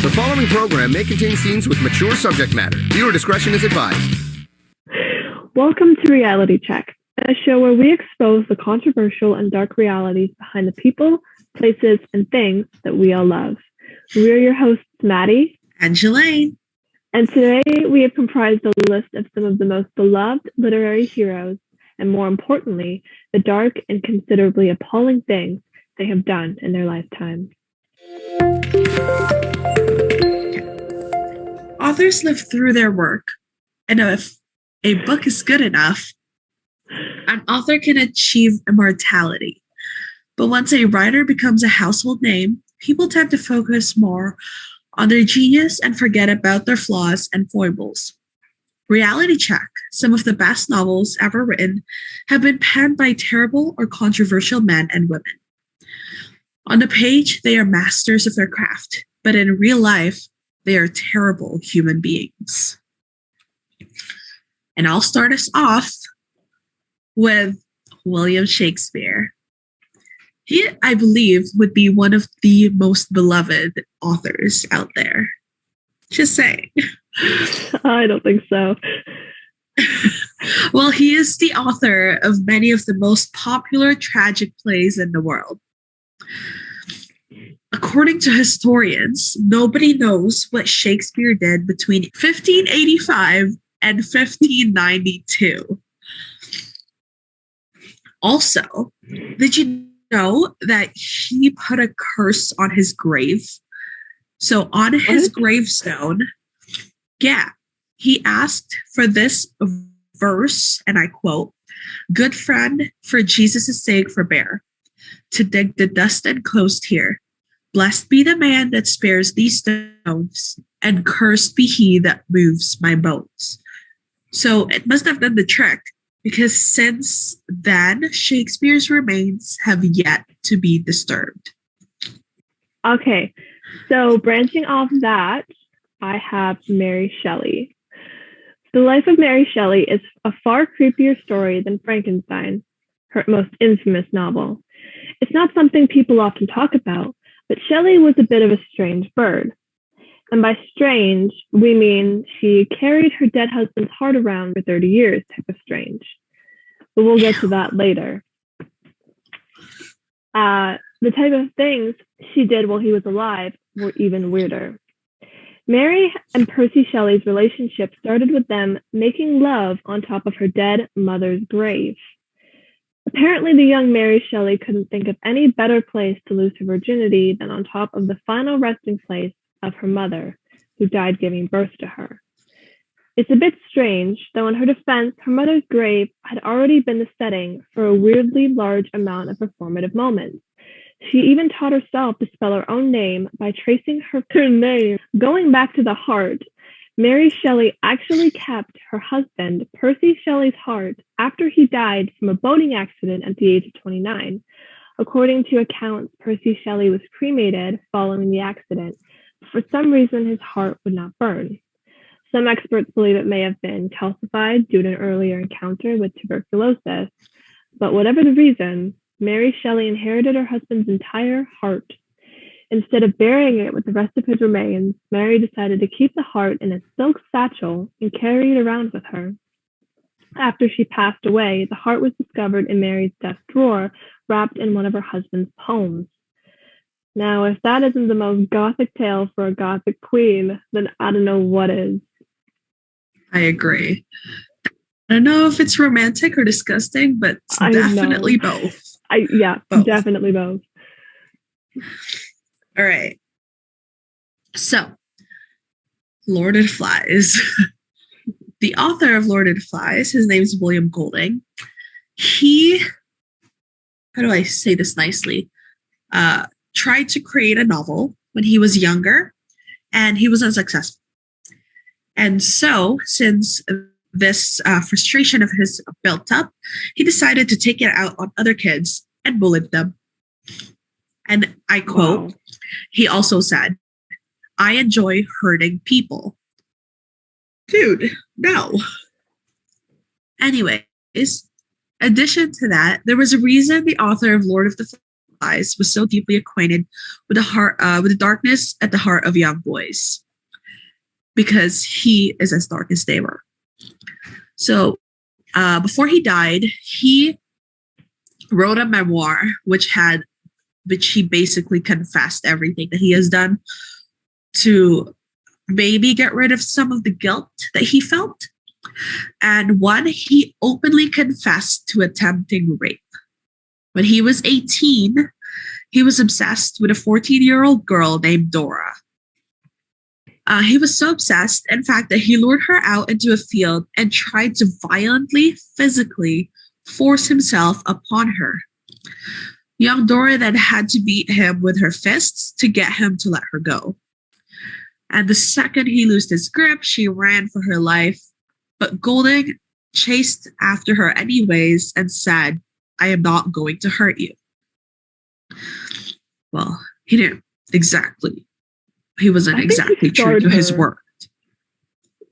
The following program may contain scenes with mature subject matter. Viewer discretion is advised. Welcome to Reality Check, a show where we expose the controversial and dark realities behind the people, places, and things that we all love. We're your hosts, Maddie and Shelley. And today we have comprised a list of some of the most beloved literary heroes, and more importantly, the dark and considerably appalling things they have done in their lifetime. Authors live through their work, and if a book is good enough, an author can achieve immortality. But once a writer becomes a household name, people tend to focus more on their genius and forget about their flaws and foibles. Reality Check, some of the best novels ever written, have been penned by terrible or controversial men and women. On the page, they are masters of their craft, but in real life, they are terrible human beings. And I'll start us off with William Shakespeare. He, I believe, would be one of the most beloved authors out there. Just saying. I don't think so. Well, he is the author of many of the most popular tragic plays in the world. According to historians, nobody knows what Shakespeare did between 1585 and 1592. Also, did you know that he put a curse on his grave? So on his gravestone, he asked for this verse, and I quote, "Good friend, for Jesus' sake forbear, to dig the dust enclosed here. Blessed be the man that spares these stones, and cursed be he that moves my bones." So it must have done the trick, because since then, Shakespeare's remains have yet to be disturbed. Okay, so branching off that, I have Mary Shelley. The life of Mary Shelley is a far creepier story than Frankenstein, her most infamous novel. It's not something people often talk about, but Shelley was a bit of a strange bird. And by strange, we mean she carried her dead husband's heart around for 30 years type of strange. But we'll get to that later. The type of things she did while he was alive were even weirder. Mary and Percy Shelley's relationship started with them making love on top of her dead mother's grave. Apparently, the young Mary Shelley couldn't think of any better place to lose her virginity than on top of the final resting place of her mother, who died giving birth to her. It's a bit strange, though in her defense, her mother's grave had already been the setting for a weirdly large amount of performative moments. She even taught herself to spell her own name by tracing her name. Going back to the heart, Mary Shelley actually kept her husband, Percy Shelley's heart, after he died from a boating accident at the age of 29. According to accounts, Percy Shelley was cremated following the accident. For some reason, his heart would not burn. Some experts believe it may have been calcified due to an earlier encounter with tuberculosis. But whatever the reason, Mary Shelley inherited her husband's entire heart. Instead of burying it with the rest of his remains, Mary decided to keep the heart in a silk satchel and carry it around with her. After she passed away, the heart was discovered in Mary's desk drawer, wrapped in one of her husband's poems. Now, if that isn't the most gothic tale for a gothic queen, then I don't know what is. I agree. I don't know if it's romantic or disgusting, but it's definitely both. Both. Definitely both. All right. So, Lord of the Flies. The author of Lord of the Flies, his name is William Golding. He, how do I say this nicely? Tried to create a novel when he was younger, and he was unsuccessful. And so, since this frustration of his built up, he decided to take it out on other kids and bullied them. And I quote, He also said, "I enjoy hurting people." Dude, no. Anyways, addition to that, there was a reason the author of Lord of the Flies was so deeply acquainted with the darkness at the heart of young boys, because he is as dark as they were. So before he died, he wrote a memoir which he basically confessed everything that he has done to maybe get rid of some of the guilt that he felt. And one, he openly confessed to attempting rape. When he was 18, he was obsessed with a 14-year-old girl named Dora. He was so obsessed, in fact, that he lured her out into a field and tried to violently, physically force himself upon her. Young Dora then had to beat him with her fists to get him to let her go. And the second he loosed his grip, she ran for her life. But Golding chased after her anyways and said, "I am not going to hurt you." Well, he didn't exactly. He wasn't exactly true to his word.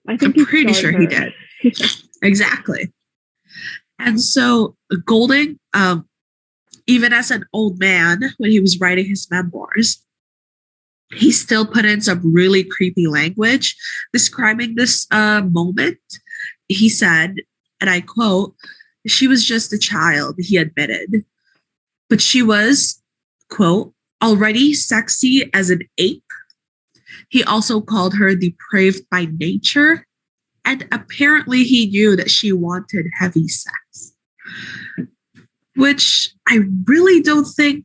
I'm pretty sure he did. Exactly. And so Golding, even as an old man, when he was writing his memoirs, he still put in some really creepy language describing this moment. He said, and I quote, "She was just a child," he admitted, "but she was," quote, "already sexy as an ape." He also called her depraved by nature, and apparently he knew that she wanted heavy sex, which I really don't think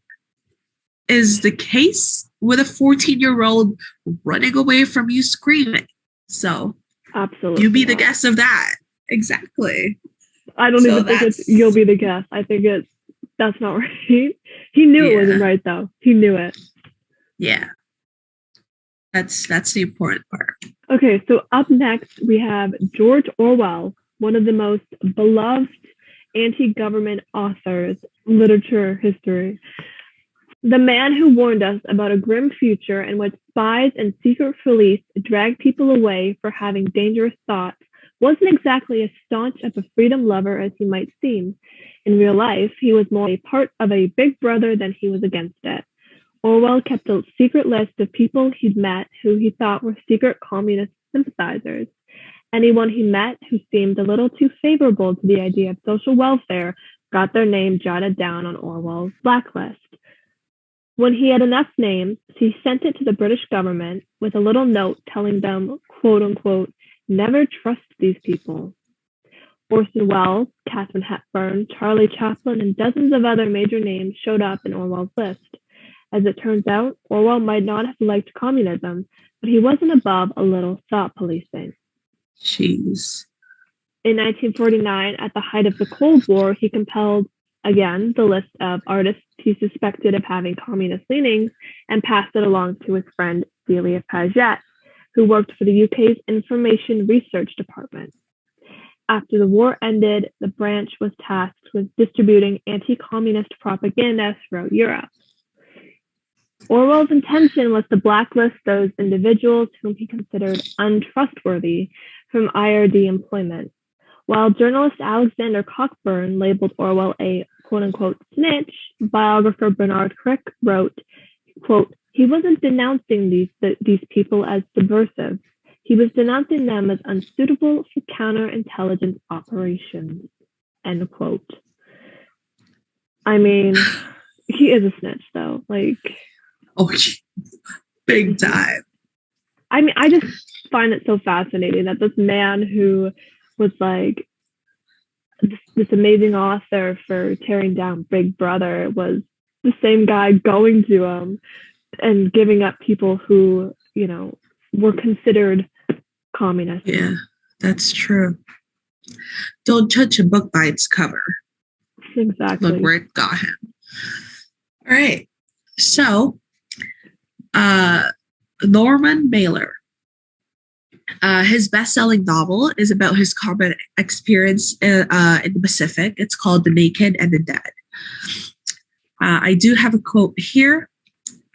is the case with a 14-year-old running away from you screaming. So absolutely, you be the guest of that. Exactly. I don't even think it's you'll be the guest. I think that's not right. He knew it wasn't right, though. He knew it. Yeah. That's the important part. Okay, so up next we have George Orwell, one of the most beloved anti-government authors in literature history. The man who warned us about a grim future in which spies and secret police drag people away for having dangerous thoughts wasn't exactly as staunch of a freedom lover as he might seem. In real life, he was more a part of a big brother than he was against it. Orwell kept a secret list of people he'd met who he thought were secret communist sympathizers. Anyone he met who seemed a little too favorable to the idea of social welfare got their name jotted down on Orwell's blacklist. When he had enough names, he sent it to the British government with a little note telling them, quote unquote, "Never trust these people." Orson Welles, Katharine Hepburn, Charlie Chaplin, and dozens of other major names showed up in Orwell's list. As it turns out, Orwell might not have liked communism, but he wasn't above a little thought policing. Jeez. In 1949, at the height of the Cold War, he compiled, again, the list of artists he suspected of having communist leanings and passed it along to his friend Celia Paget, who worked for the UK's Information Research Department. After the war ended, the branch was tasked with distributing anti-communist propaganda throughout Europe. Orwell's intention was to blacklist those individuals whom he considered untrustworthy from IRD employment. While journalist Alexander Cockburn labeled Orwell a quote-unquote snitch, biographer Bernard Crick wrote, quote, "He wasn't denouncing these people as subversive. He was denouncing them as unsuitable for counterintelligence operations," end quote. I mean, he is a snitch, though. Like, oh, big time. I mean, I just find it so fascinating that this man who was like this amazing author for tearing down Big Brother was the same guy going to him and giving up people who, you know, were considered communist. Yeah, that's true. Don't judge a book by its cover. Exactly. Look where it got him. All right. So, Norman Mailer. His best-selling novel is about his combat experience in the Pacific. It's called The Naked and the Dead. I do have a quote here.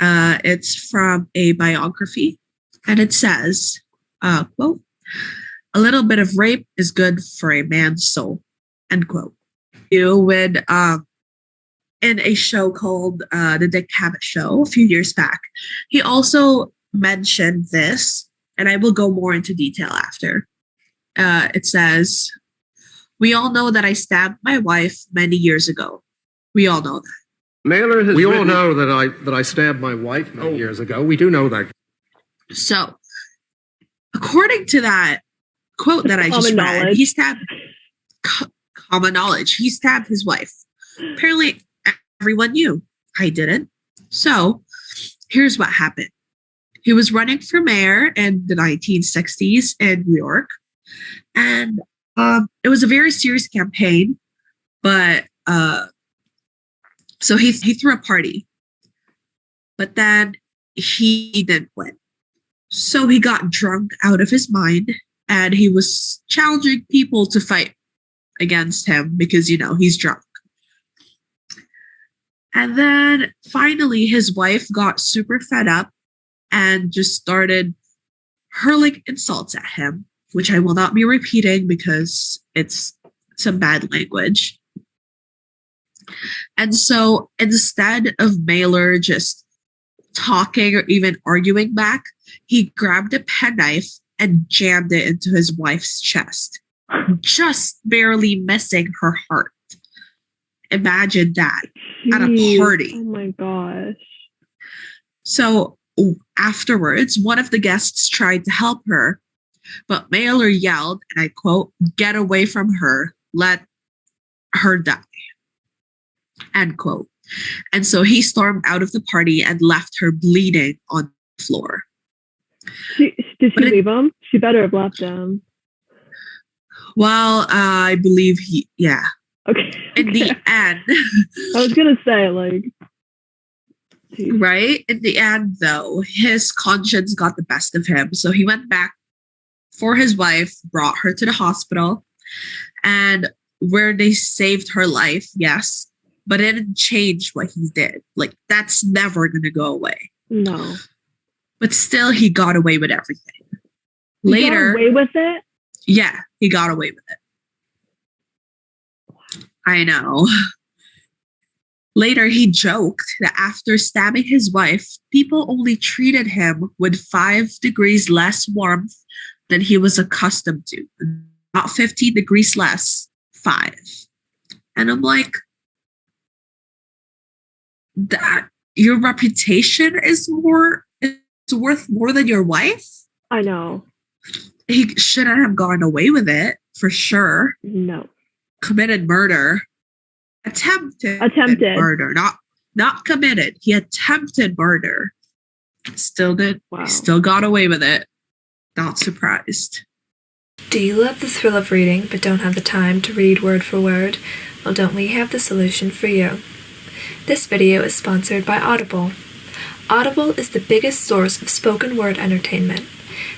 It's from a biography, and it says, quote, "A little bit of rape is good for a man's soul," end quote. When in a show called The Dick Cavett Show a few years back. He also mentioned this, and I will go more into detail after. It says, "We all know that I stabbed my wife many years ago. We all know that." Mailer has all know that I stabbed my wife many years ago. We do know that. So, according to that quote that I just read, he stabbed common knowledge. He stabbed his wife. Apparently, everyone knew. I didn't. So, here's what happened. He was running for mayor in the 1960s in New York. And it was a very serious campaign. But, so he threw a party. But then he didn't win. So he got drunk out of his mind. And he was challenging people to fight against him because, he's drunk. And then finally, his wife got super fed up and just started hurling insults at him, which I will not be repeating because it's some bad language. And so instead of Mailer just talking or even arguing back, he grabbed a penknife and jammed it into his wife's chest, just barely missing her heart. Imagine that. At a party. Oh my gosh. So afterwards, one of the guests tried to help her, but Mailer yelled, and I quote, "Get away from her. Let her die." End quote. And so he stormed out of the party and left her bleeding on the floor. Did she leave him? She better have left him. Well, I believe yeah. Okay. In the end. I was going to say, geez. Right? In the end, though, his conscience got the best of him. So he went back for his wife, brought her to the hospital, and where they saved her life, yes, but it didn't change what he did. That's never going to go away. No. But still, he got away with everything. Later. Got away with it? Yeah, he got away with it. I know. Later, he joked that after stabbing his wife, people only treated him with 5 degrees less warmth than he was accustomed to. Not 15 degrees less, 5. And I'm like, that your reputation is worth more than your wife? I know. He shouldn't have gone away with it, for sure. No. Committed murder. Attempted murder. Not committed. He attempted murder. Still did. Wow. Still got away with it. Not surprised. Do you love the thrill of reading but don't have the time to read word for word? Well, don't we have the solution for you? This video is sponsored by Audible. Audible is the biggest source of spoken word entertainment.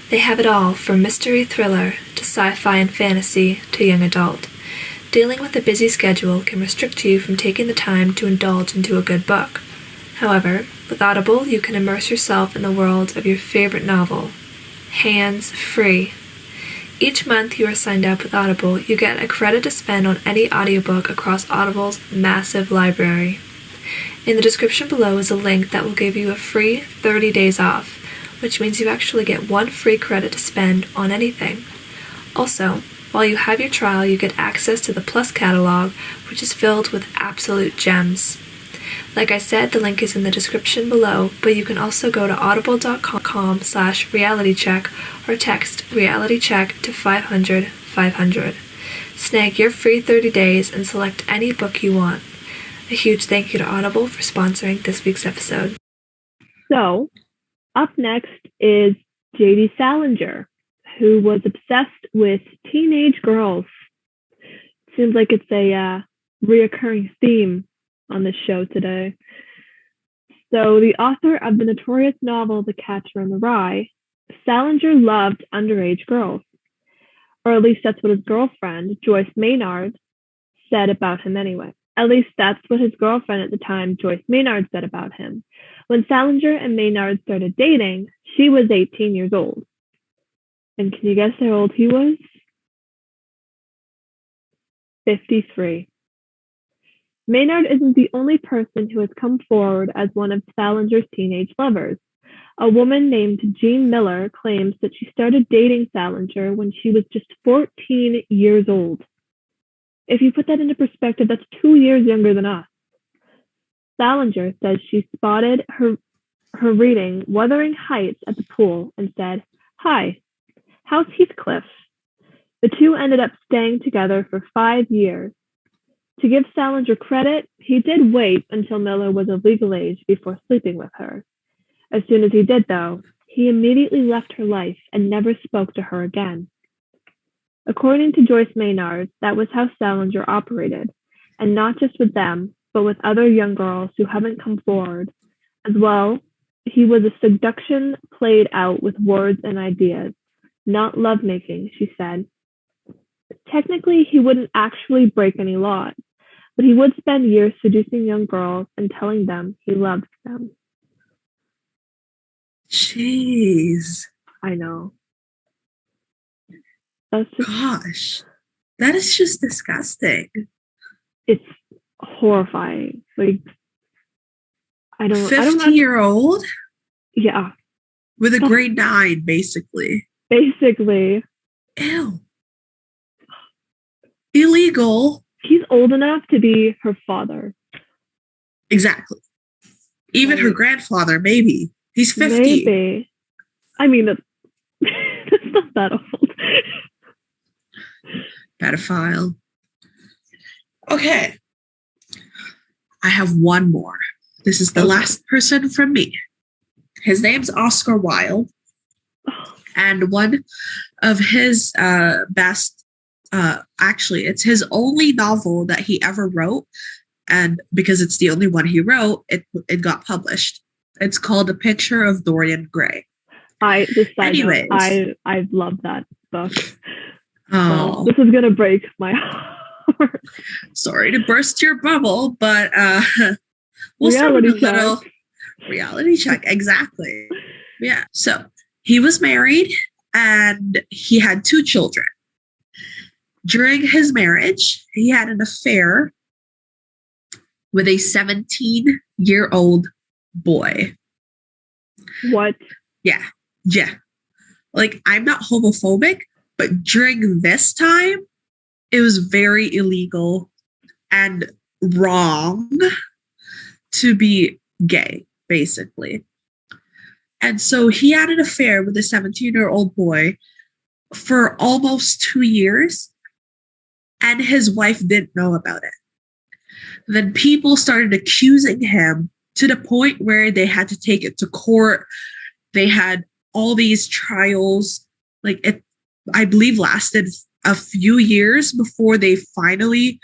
They have it all from mystery thriller to sci-fi and fantasy to young adult. Dealing with a busy schedule can restrict you from taking the time to indulge into a good book. However, with Audible, you can immerse yourself in the world of your favorite novel, hands-free. Each month you are signed up with Audible, you get a credit to spend on any audiobook across Audible's massive library. In the description below is a link that will give you a free 30 days off, which means you actually get 1 free credit to spend on anything. Also, while you have your trial, you get access to the Plus catalog, which is filled with absolute gems. Like I said, the link is in the description below, but you can also go to audible.com/realitycheck or text realitycheck to 500-500. Snag your free 30 days and select any book you want. A huge thank you to Audible for sponsoring this week's episode. So, up next is J.D. Salinger, who was obsessed with teenage girls. Seems like it's a reoccurring theme on this show today. So the author of the notorious novel The Catcher in the Rye, Salinger loved underage girls. Or at least that's what his girlfriend, Joyce Maynard, said about him anyway. At least that's what his girlfriend at the time, Joyce Maynard, said about him. When Salinger and Maynard started dating, she was 18 years old. And can you guess how old he was? 53. Maynard isn't the only person who has come forward as one of Salinger's teenage lovers. A woman named Jean Miller claims that she started dating Salinger when she was just 14 years old. If you put that into perspective, that's 2 years younger than us. Salinger says she spotted her reading Wuthering Heights at the pool and said, "Hi, how's Heathcliff?" The two ended up staying together for 5 years. To give Salinger credit, he did wait until Miller was of legal age before sleeping with her. As soon as he did, though, he immediately left her life and never spoke to her again. According to Joyce Maynard, that was how Salinger operated, and not just with them, but with other young girls who haven't come forward. As well, he was a seduction played out with words and ideas, not lovemaking, she said. Technically, he wouldn't actually break any laws, but he would spend years seducing young girls and telling them he loved them. Jeez. I know. Gosh. That is just disgusting. It's horrifying. Like, I don't 50-year-old? Yeah. With a grade 9, basically. Basically. Ew. Illegal. He's old enough to be her father. Exactly. Even her grandfather, maybe. He's 50. Maybe. I mean, that's not that old. Pedophile. Okay. I have one more. This is the last person from me. His name's Oscar Wilde. And one of his best, actually, it's his only novel that he ever wrote. And because it's the only one he wrote, it got published. It's called A Picture of Dorian Gray. I love that book. Oh, this is gonna break my heart. Sorry to burst your bubble, but we'll start with a little reality check. Exactly. Yeah. So he was married and he had 2 children. During his marriage, he had an affair with a 17-year-old boy. What? Yeah. Like, I'm not homophobic, but during this time, it was very illegal and wrong to be gay, basically. And so he had an affair with a 17-year-old boy for almost 2 years, and his wife didn't know about it. Then people started accusing him to the point where they had to take it to court. They had all these trials. Like, it, I believe, lasted a few years before they finally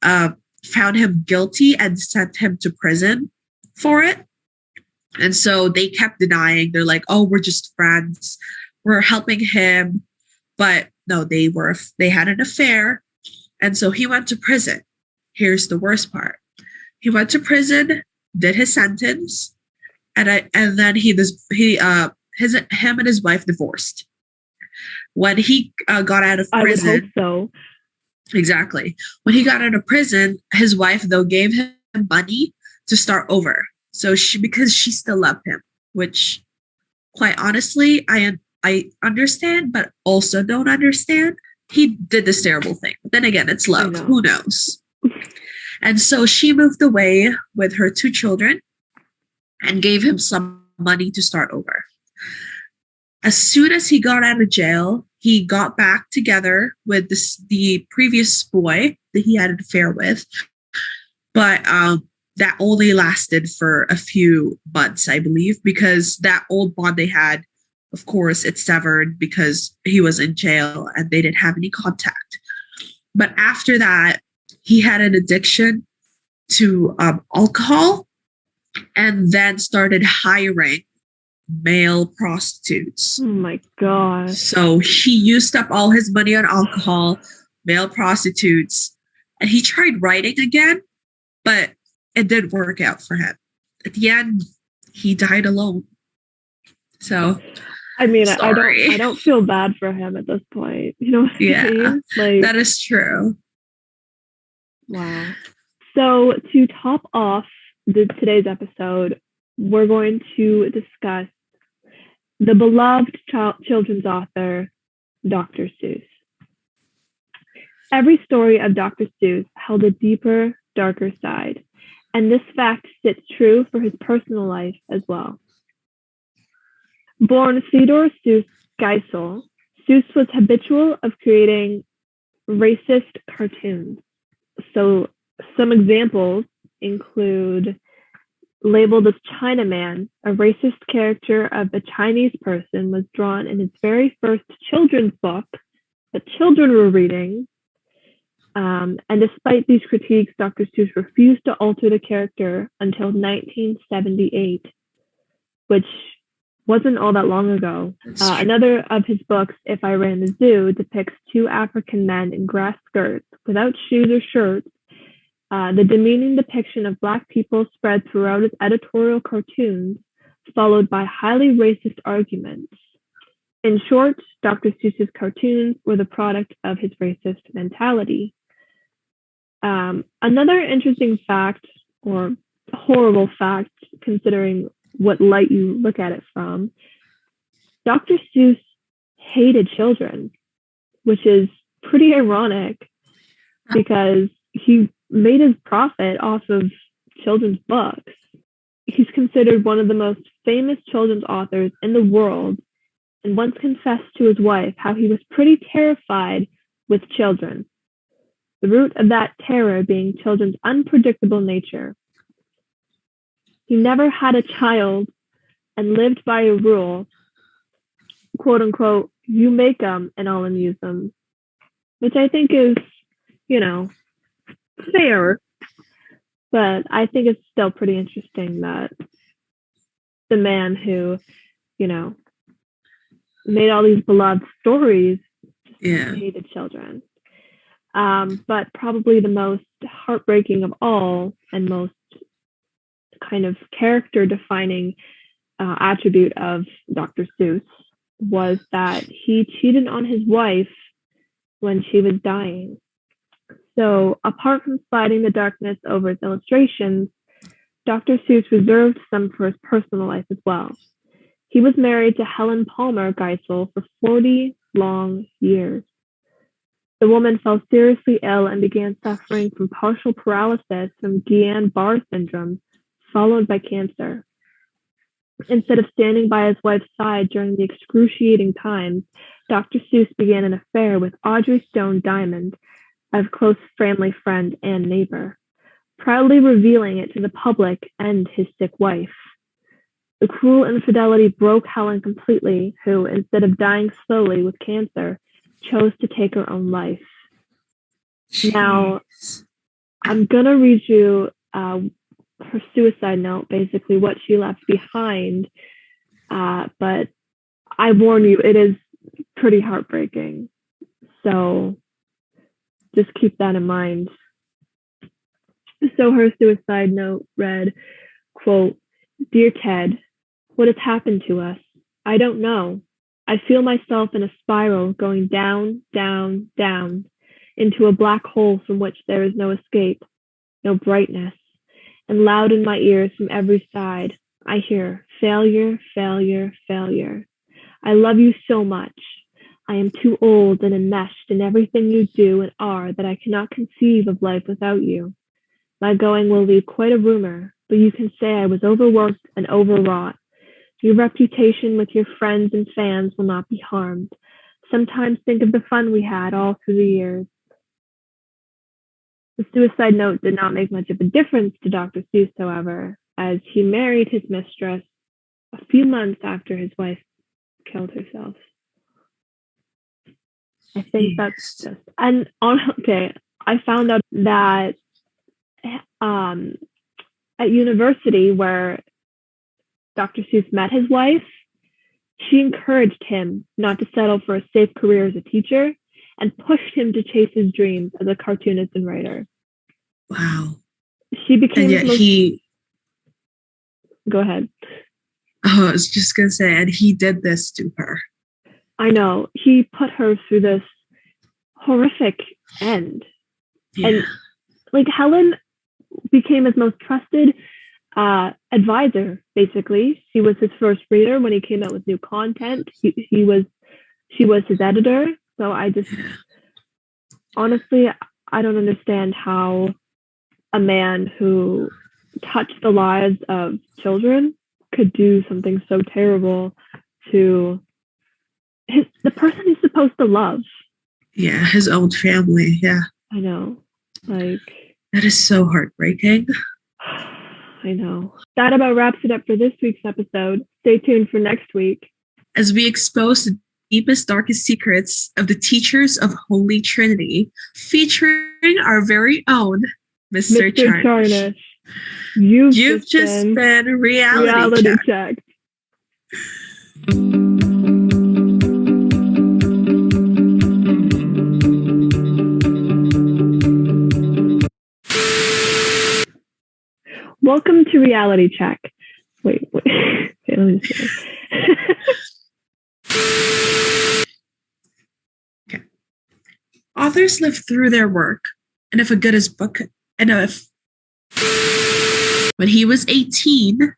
found him guilty and sent him to prison for it. And so they kept denying. They're like, "Oh, we're just friends. We're helping him." But no, they had an affair. And so he went to prison. Here's the worst part. He went to prison, did his sentence, and then him and his wife divorced. When he got out of prison, I would hope so. Exactly. When he got out of prison, his wife though gave him money to start over. So because she still loved him, which, quite honestly, I understand, but also don't understand. He did this terrible thing. But then again, it's love. Who knows? And so she moved away with her 2 children and gave him some money to start over. As soon as he got out of jail, he got back together with the previous boy that he had an affair with. But that only lasted for a few months, I believe, because that old bond they had, of course, it severed because he was in jail and they didn't have any contact. But after that, he had an addiction to alcohol and then started hiring male prostitutes. Oh my gosh. So he used up all his money on alcohol, male prostitutes, and he tried writing again, but it didn't work out for him. At the end, he died alone. So, I mean, sorry. I don't feel bad for him at this point. You know what I mean? Like, that is true. Wow. So to top off today's episode, we're going to discuss the beloved children's author, Dr. Seuss. Every story of Dr. Seuss held a deeper, darker side, and this fact sits true for his personal life as well. Born Theodore Seuss Geisel, Seuss was habitual of creating racist cartoons. So some examples include labeled as Chinaman, a racist character of a Chinese person was drawn in his very first children's book that children were reading. And despite these critiques, Dr. Seuss refused to alter the character until 1978, which wasn't all that long ago. Another of his books, If I Ran the Zoo, depicts two African men in grass skirts without shoes or shirts. The demeaning depiction of Black people spread throughout his editorial cartoons, followed by highly racist arguments. In short, Dr. Seuss's cartoons were the product of his racist mentality. Another interesting fact, or horrible fact, considering what light you look at it from, Dr. Seuss hated children, which is pretty ironic because he made his profit off of children's books. He's considered one of the most famous children's authors in the world and once confessed to his wife how he was pretty terrified with children. The root of that terror being children's unpredictable nature. He never had a child and lived by a rule, quote unquote, you make them and I'll amuse them, which I think is, fair, but I think it's still pretty interesting that the man who, made all these beloved stories just hated children. But probably the most heartbreaking of all and most kind of character defining attribute of Dr. Seuss was that he cheated on his wife when she was dying. So apart from sliding the darkness over his illustrations, Dr. Seuss reserved some for his personal life as well. He was married to Helen Palmer Geisel for 40 long years. The woman fell seriously ill and began suffering from partial paralysis from Guillain-Barré syndrome, followed by cancer. Instead of standing by his wife's side during the excruciating times, Dr. Seuss began an affair with Audrey Stone Diamond, a close family friend and neighbor, proudly revealing it to the public and his sick wife. The cruel infidelity broke Helen completely, who, instead of dying slowly with cancer, chose to take her own life. Jeez. Now, I'm going to read you her suicide note, basically what she left behind, but I warn you, it is pretty heartbreaking. So just keep that in mind. So her suicide note read, quote, "Dear Ted, what has happened to us? I don't know. I feel myself in a spiral going down, down, down into a black hole from which there is no escape, no brightness, and loud in my ears from every side, I hear failure, failure, failure. I love you so much. I am too old and enmeshed in everything you do and are that I cannot conceive of life without you. My going will leave quite a rumor, but you can say I was overworked and overwrought. Your reputation with your friends and fans will not be harmed. Sometimes think of the fun we had all through the years." The suicide note did not make much of a difference to Dr. Seuss, however, as he married his mistress a few months after his wife killed herself. I think that's just, and I found out that at university where Dr. Seuss met his wife, she encouraged him not to settle for a safe career as a teacher and pushed him to chase his dreams as a cartoonist and writer. Wow. She became and yet Go ahead. Oh, I was just going to say, and he did this to her. I know. He put her through this horrific end. Yeah. And like Helen became his most trusted advisor, basically. She was his first reader when he came out with new content. She was his editor. So honestly, I don't understand how a man who touched the lives of children could do something so terrible to the person he's supposed to love. Yeah, his own family. Yeah. I know. Like, that is so heartbreaking. I know. That about wraps it up for this week's episode. Stay tuned for next week as we expose the deepest, darkest secrets of the teachers of Holy Trinity, featuring our very own Mr. Charnish. You've just been reality checked. Welcome to Reality Check. Wait. Okay, let me see. Okay. Authors live through their work, and if a good as book, and if when he was 18,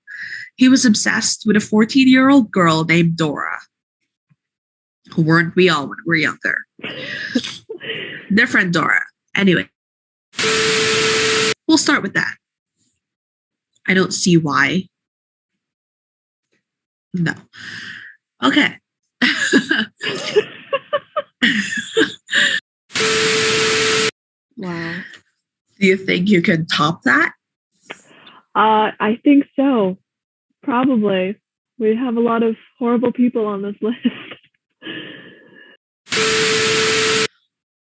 he was obsessed with a 14-year-old girl named Dora. Who weren't we all when we were younger? Their friend Dora. Anyway, we'll start with that. I don't see why. No. Okay. Wow. Do you think you can top that? I think so. Probably. We have a lot of horrible people on this list.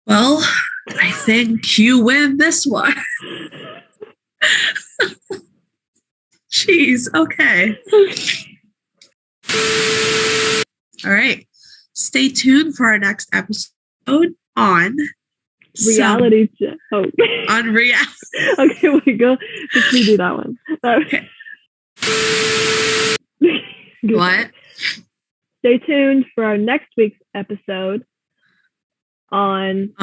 Well, I think you win this one. Jeez, okay. All right. Stay tuned for our next episode on reality check. Oh. On reality. Okay, wait, go. Just redo that one. Okay. What? Stay tuned for our next week's episode on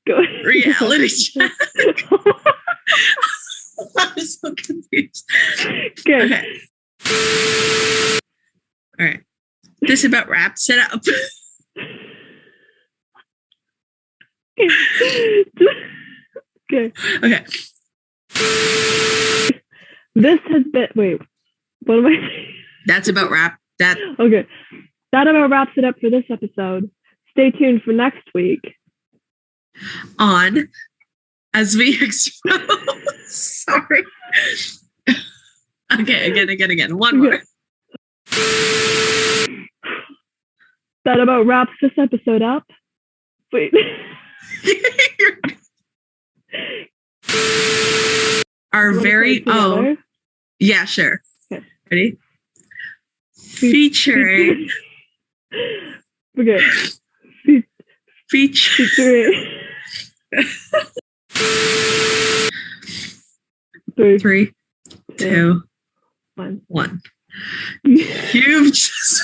go. Reality check. I'm so confused. Good. Okay. All right. This about wraps it up. Okay. Okay. This has been. Wait. What am I saying? That's about wrap. That. Okay. That about wraps it up for this episode. Stay tuned for next week. On as we expose. Sorry. Okay, again. One more. That about wraps this episode up. Wait. Our very own. Yeah, sure. Okay. Ready? Featuring. Okay. Featuring. 3, 2, 1. You've just.